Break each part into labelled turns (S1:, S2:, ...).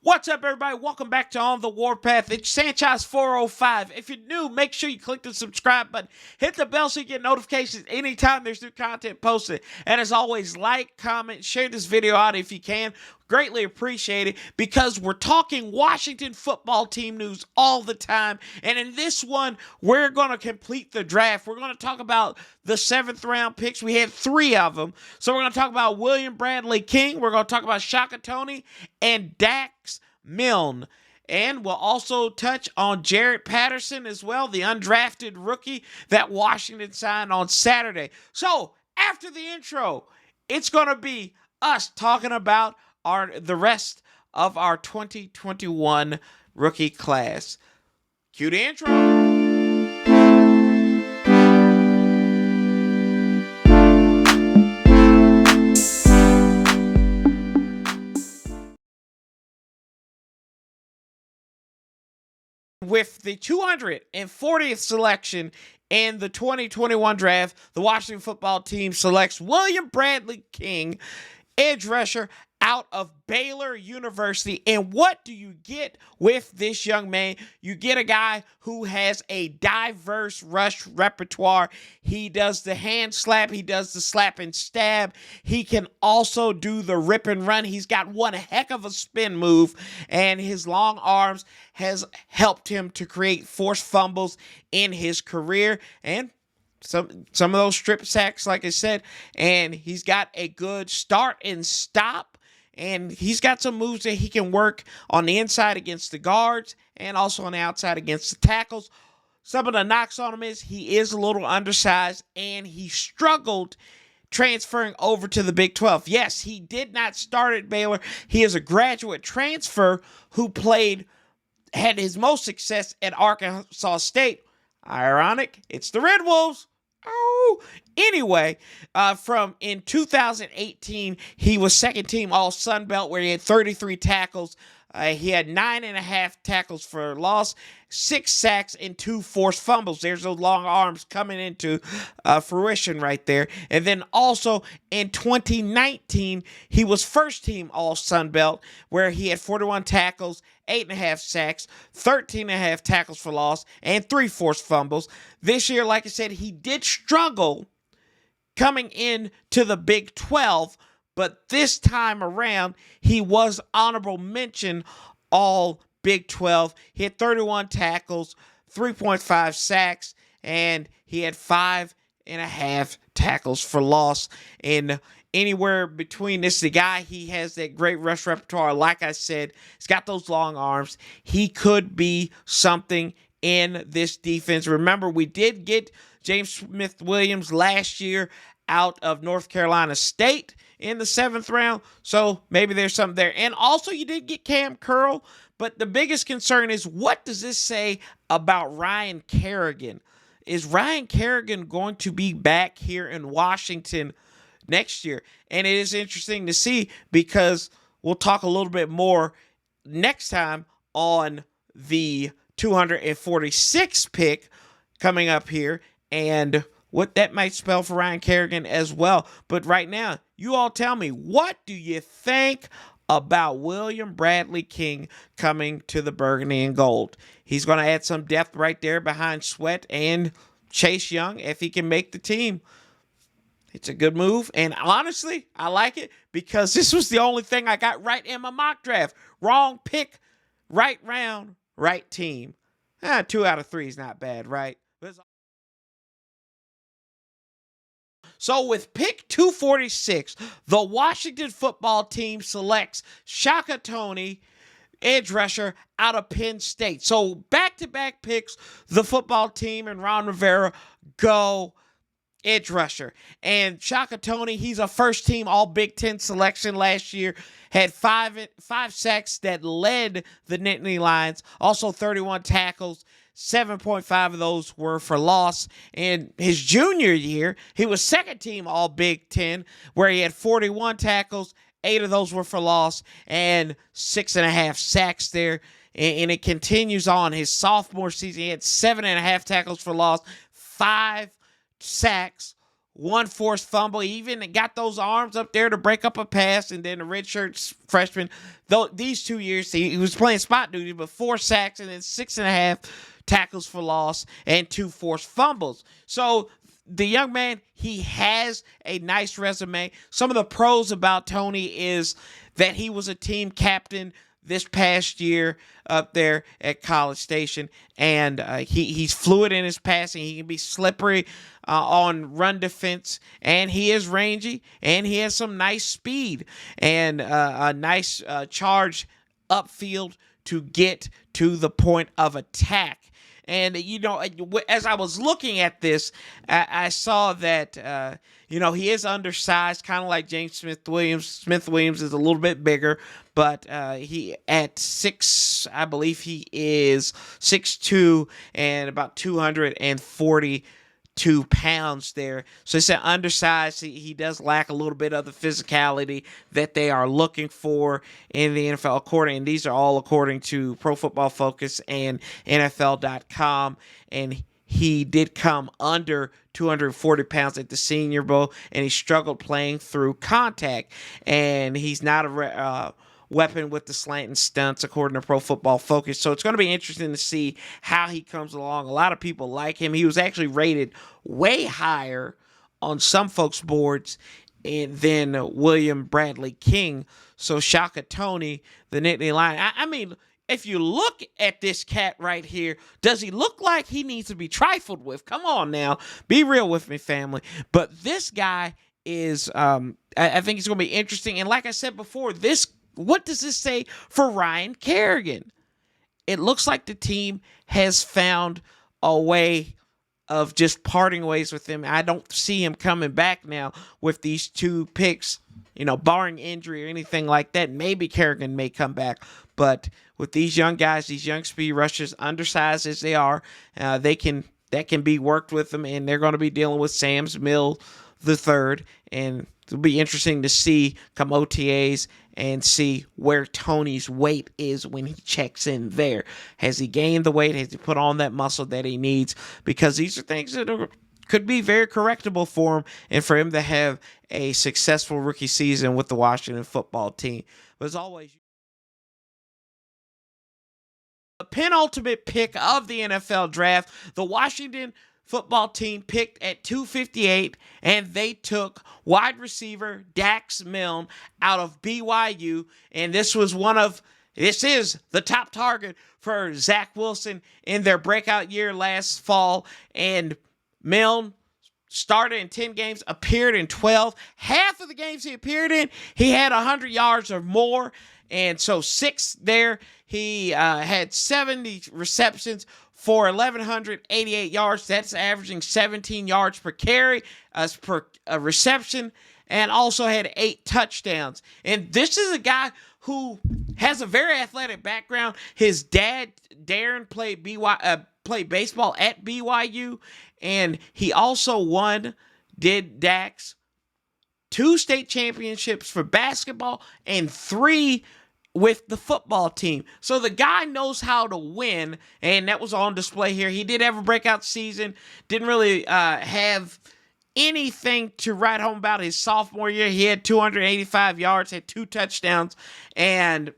S1: What's up, everybody? Welcome back to On the Warpath. It's Sanchez 405. If you're new, make sure you click the subscribe button. Hit the bell so you get notifications anytime there's new content posted. And as always, like, comment, share this video out if you can. Greatly appreciate it because we're talking Washington football team news all the time. And in this one, we're going to complete the draft. We're going to talk about the 7th round picks. We had 3 of them. So we're going to talk about William Bradley King. We're going to talk about Shaka Toney and Dax Milne. And we'll also touch on Jaret Patterson as well, the undrafted rookie that Washington signed on Saturday. So after the intro, it's going to be us talking about the rest of our 2021 rookie class. Cue the intro. With the 240th selection in the 2021 draft, the Washington football team selects William Bradley King, edge rusher out of Baylor University. And what do you get with this young man? You get a guy who has a diverse rush repertoire. He does the hand slap. He does the slap and stab. He can also do the rip and run. He's got one heck of a spin move, and his long arms has helped him to create forced fumbles in his career and some of those strip sacks, like I said. And he's got a good start and stop. And he's got some moves that he can work on the inside against the guards and also on the outside against the tackles. Some of the knocks on him is he is a little undersized and he struggled transferring over to the Big 12. Yes, he did not start at Baylor. He is a graduate transfer who had his most success at Arkansas State. Ironic, it's the Red Wolves. Oh, anyway, in 2018, he was second team All Sun Belt where he had 33 tackles. He had 9.5 tackles for loss, 6 sacks, and 2 forced fumbles. There's those long arms coming into fruition right there. And then also in 2019, he was first team All Sun Belt where he had 41 tackles, 8.5 sacks, 13.5 tackles for loss, and 3 forced fumbles. This year, like I said, he did struggle coming into the Big 12, but this time around, he was honorable mention all Big 12. He had 31 tackles, 3.5 sacks, and he had 5.5 tackles for loss. And anywhere between this, the guy, he has that great rush repertoire. Like I said, he's got those long arms. He could be something in this defense. Remember, we did get James Smith-Williams last year out of North Carolina State in the 7th round, so maybe there's something there. And also, you did get Cam Curl, but the biggest concern is, what does this say about Ryan Kerrigan? Is Ryan Kerrigan going to be back here in Washington next year? And it is interesting to see because we'll talk a little bit more next time on the 246th pick coming up here and what that might spell for Ryan Kerrigan as well. But right now, you all tell me, what do you think about William Bradley King coming to the Burgundy and Gold? He's going to add some depth right there behind Sweat and Chase Young if he can make the team. It's a good move, and honestly, I like it because this was the only thing I got right in my mock draft. Wrong pick, right round, right team. 2 out of 3 is not bad, right? So with pick 246, the Washington football team selects Shaka Toney, edge rusher out of Penn State. So back-to-back picks, the football team and Ron Rivera go edge rusher. And Shaka Toney, he's a first-team All-Big Ten selection last year, had 5 sacks that led the Nittany Lions, also 31 tackles. 7.5 of those were for loss. In his junior year, he was second team All Big Ten, where he had 41 tackles, 8 of those were for loss, and 6.5 sacks there. And it continues on. His sophomore season, he had 7.5 tackles for loss, 5 sacks, one forced fumble. He even got those arms up there to break up a pass. And then the redshirt freshman, though these 2 years, he was playing spot duty, but 4 sacks and then 6.5 tackles for loss and 2 forced fumbles. So the young man, he has a nice resume. Some of the pros about Toney is that he was a team captain this past year up there at College Station, and he's fluid in his passing. He can be slippery on run defense, and he is rangy, and he has some nice speed and a nice charge upfield to get to the point of attack. And, as I was looking at this, I saw that, he is undersized, kind of like James Smith-Williams. Smith-Williams is a little bit bigger, but he at 6, I believe he is 6'2", and about 242 pounds there. So it's an undersized. He does lack a little bit of the physicality that they are looking for in the NFL, and these are all according to Pro Football Focus and NFL.com. And he did come under 240 pounds at the Senior Bowl, and he struggled playing through contact. And he's not a weapon with the slant and stunts, according to Pro Football Focus. So it's going to be interesting to see how he comes along. A lot of people like him. He was actually rated way higher on some folks' boards than William Bradley King. So Shaka Toney, the Nittany Lion. I mean, if you look at this cat right here, does he look like he needs to be trifled with? Come on now. Be real with me, family. But this guy is, I think it's going to be interesting. And like I said before, what does this say for Ryan Kerrigan? It looks like the team has found a way of just parting ways with him. I don't see him coming back now with these 2 picks, barring injury or anything like that. Maybe Kerrigan may come back, but with these young guys, these young speed rushers, undersized as they are, that can be worked with them, and they're going to be dealing with Sam's Mill the third, and it'll be interesting to see come OTAs and see where Toney's weight is when he checks in there. Has he gained the weight? Has he put on that muscle that he needs? Because these are things that could be very correctable for him, and for him to have a successful rookie season with the Washington football team. But as always, the penultimate pick of the NFL draft, the Washington football team picked at 258, and they took wide receiver Dax Milne out of BYU, and this is the top target for Zach Wilson in their breakout year last fall. And Milne started in 10 games, appeared in 12. Half of the games he appeared in, he had 100 yards or more, and so 6 there. He had 70 receptions for 1,188 yards. That's averaging 17 yards per carry, per reception, and also had 8 touchdowns. And this is a guy who has a very athletic background. His dad, Darren, played baseball at BYU, and he also did Dax, 2 state championships for basketball and 3 with the football team. So the guy knows how to win, and that was on display here. He did have a breakout season, didn't really have anything to write home about his sophomore year. He had 285 yards, had 2 touchdowns, and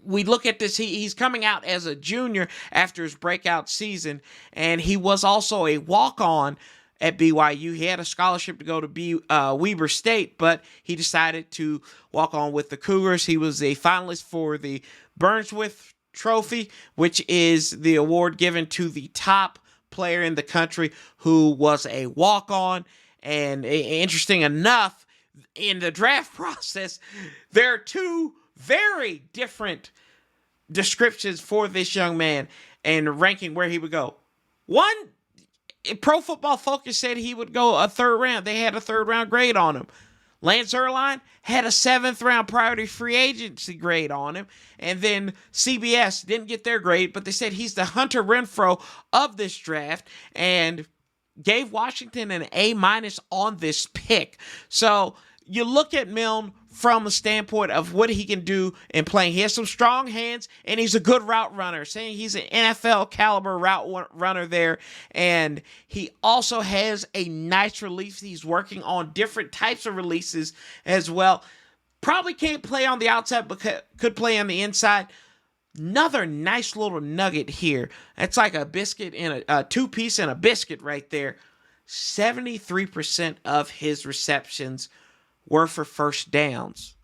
S1: we look at this, he's coming out as a junior after his breakout season, and he was also a walk-on at BYU. He had a scholarship to go to Weber State, but he decided to walk on with the Cougars. He was a finalist for the Burnsworth Trophy, which is the award given to the top player in the country who was a walk-on. And interesting enough, in the draft process, there are 2 very different descriptions for this young man and ranking where he would go. One, Pro Football Focus said he would go a 3rd round. They had a 3rd round grade on him. Lance Erline had a 7th round priority free agency grade on him. And then CBS didn't get their grade, but they said he's the Hunter Renfrow of this draft and gave Washington an A- on this pick. So you look at Milne from a standpoint of what he can do in playing. He has some strong hands, and he's a good route runner. Saying he's an NFL caliber route runner there, and he also has a nice release. He's working on different types of releases as well. Probably can't play on the outside, but could play on the inside. Another nice little nugget here. That's like a biscuit and a two-piece and a biscuit right there. 73% of his receptions were for first downs.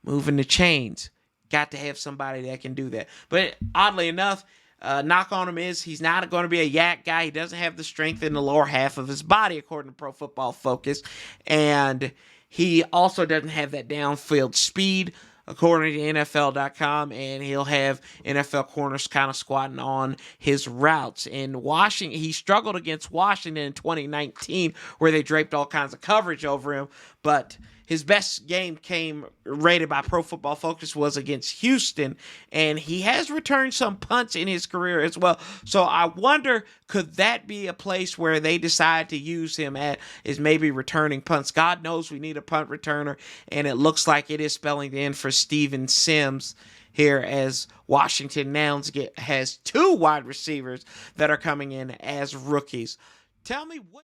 S1: Moving the chains. Got to have somebody that can do that. But oddly enough, knock on him is he's not going to be a yak guy. He doesn't have the strength in the lower half of his body, according to Pro Football Focus. And he also doesn't have that downfield speed, according to NFL.com, and he'll have NFL corners kind of squatting on his routes. In Washington, he struggled against Washington in 2019, where they draped all kinds of coverage over him, but his best game came rated by Pro Football Focus was against Houston, and he has returned some punts in his career as well. So I wonder, could that be a place where they decide to use him is maybe returning punts? God knows we need a punt returner, and it looks like it is spelling the end for Steven Sims here, as Washington now has 2 wide receivers that are coming in as rookies. Tell me what.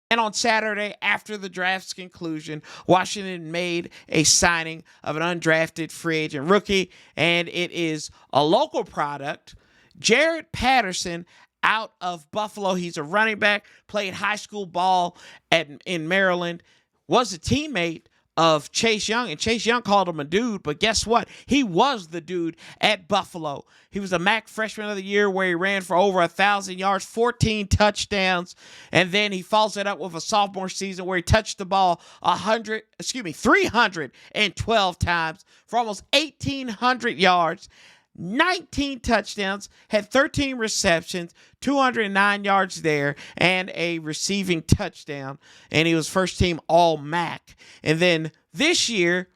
S1: And on Saturday, after the draft's conclusion, Washington made a signing of an undrafted free agent rookie, and it is a local product, Jaret Patterson, out of Buffalo. He's a running back, played high school ball in Maryland, was a teammate of Chase Young, and Chase Young called him a dude, but guess what? He was the dude at Buffalo. He was a MAC Freshman of the Year, where he ran for over 1,000 yards, 14 touchdowns, and then he follows it up with a sophomore season where he touched the ball 312 times for almost 1,800 yards, 19 touchdowns, had 13 receptions, 209 yards there, and a receiving touchdown. And he was first team All-MAC. And then this year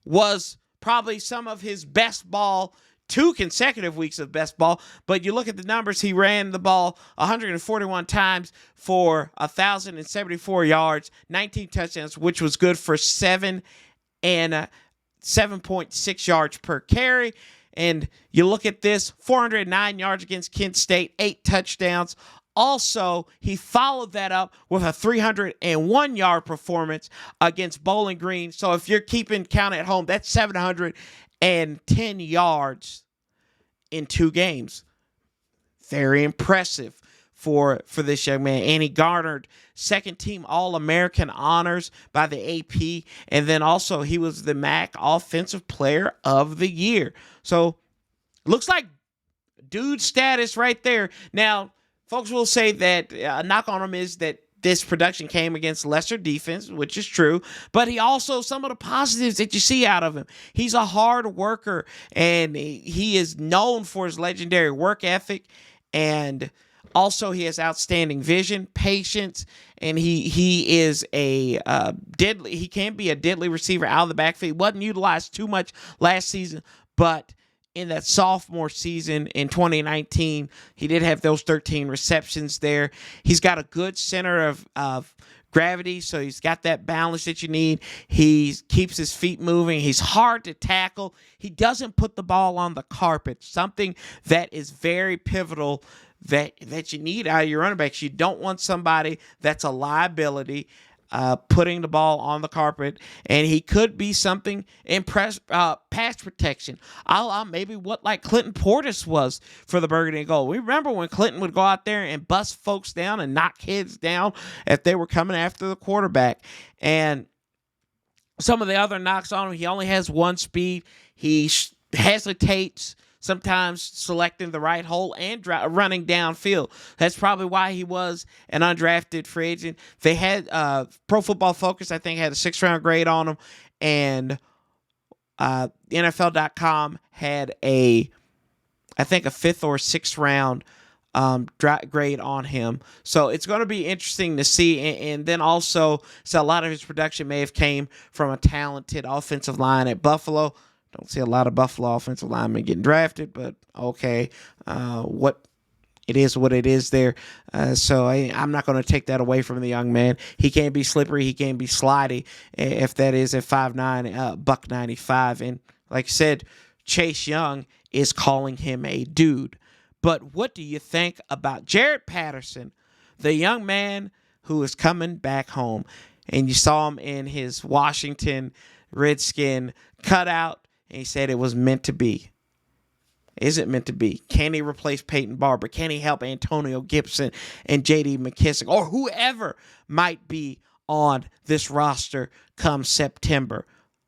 S1: was probably some of his best ball, 2 consecutive weeks of best ball. But you look at the numbers, he ran the ball 141 times for 1,074 yards, 19 touchdowns, which was good for 7.6 yards per carry. And you look at this, 409 yards against Kent State, 8 touchdowns. Also, he followed that up with a 301-yard performance against Bowling Green. So if you're keeping count at home, that's 710 yards in 2 games. Very impressive for this young man. And he garnered second-team All-American honors by the AP. And then also he was the MAC Offensive Player of the Year. So looks like dude status right there. Now, folks will say that a knock on him is that this production came against lesser defense, which is true, but he also, some of the positives that you see out of him, he's a hard worker, and he is known for his legendary work ethic, and also he has outstanding vision, patience, and he is he can be a deadly receiver out of the backfield. He wasn't utilized too much last season, but in that sophomore season in 2019, he did have those 13 receptions there. He's got a good center of gravity, so he's got that balance that you need. He keeps his feet moving. He's hard to tackle. He doesn't put the ball on the carpet, something that is very pivotal that you need out of your running backs. You don't want somebody that's a liability putting the ball on the carpet, and he could be something in pass protection, a la maybe what like Clinton Portis was for the Burgundy and Gold. We remember when Clinton would go out there and bust folks down and knock kids down if they were coming after the quarterback. And some of the other knocks on him, he only has 1 speed. He hesitates sometimes selecting the right hole and running downfield. That's probably why he was an undrafted free agent. They had Pro Football Focus, I think, had a 6th-round grade on him, and NFL.com had I think a 5th or 6th round grade on him. So it's going to be interesting to see. And then also, so a lot of his production may have came from a talented offensive line at Buffalo. Don't see a lot of Buffalo offensive linemen getting drafted, but okay. it is what it is there. So I'm not going to take that away from the young man. He can't be slippery. He can't be slidey, if that is at 5'9", buck 95. And like I said, Chase Young is calling him a dude. But what do you think about Jaret Patterson, the young man who is coming back home? And you saw him in his Washington Redskin cutout, and he said it was meant to be. Is it meant to be? Can he replace Peyton Barber? Can he help Antonio Gibson and J.D. McKissick or whoever might be on this roster come September?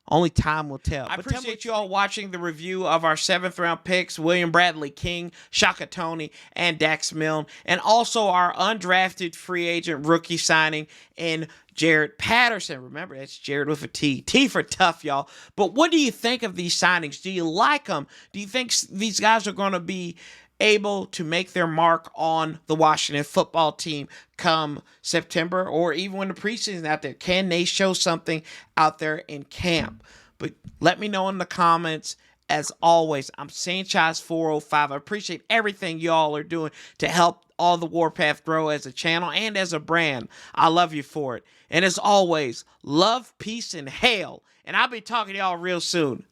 S1: Only time will tell. I appreciate you all watching the review of our 7th round picks, William Bradley King, Shaka Toney, and Dax Milne, and also our undrafted free agent rookie signing in Jaret Patterson. Remember, that's Jared with a T. T for tough, y'all. But what do you think of these signings? Do you like them? Do you think these guys are going to be able to make their mark on the Washington football team come September, or even when the preseason out there? Can they show something out there in camp? But let me know in the comments. As always, I'm Sanchez 405. I appreciate everything y'all are doing to help all the Warpath grow as a channel and as a brand. I love you for it. And as always, love, peace, and hail. And I'll be talking to y'all real soon.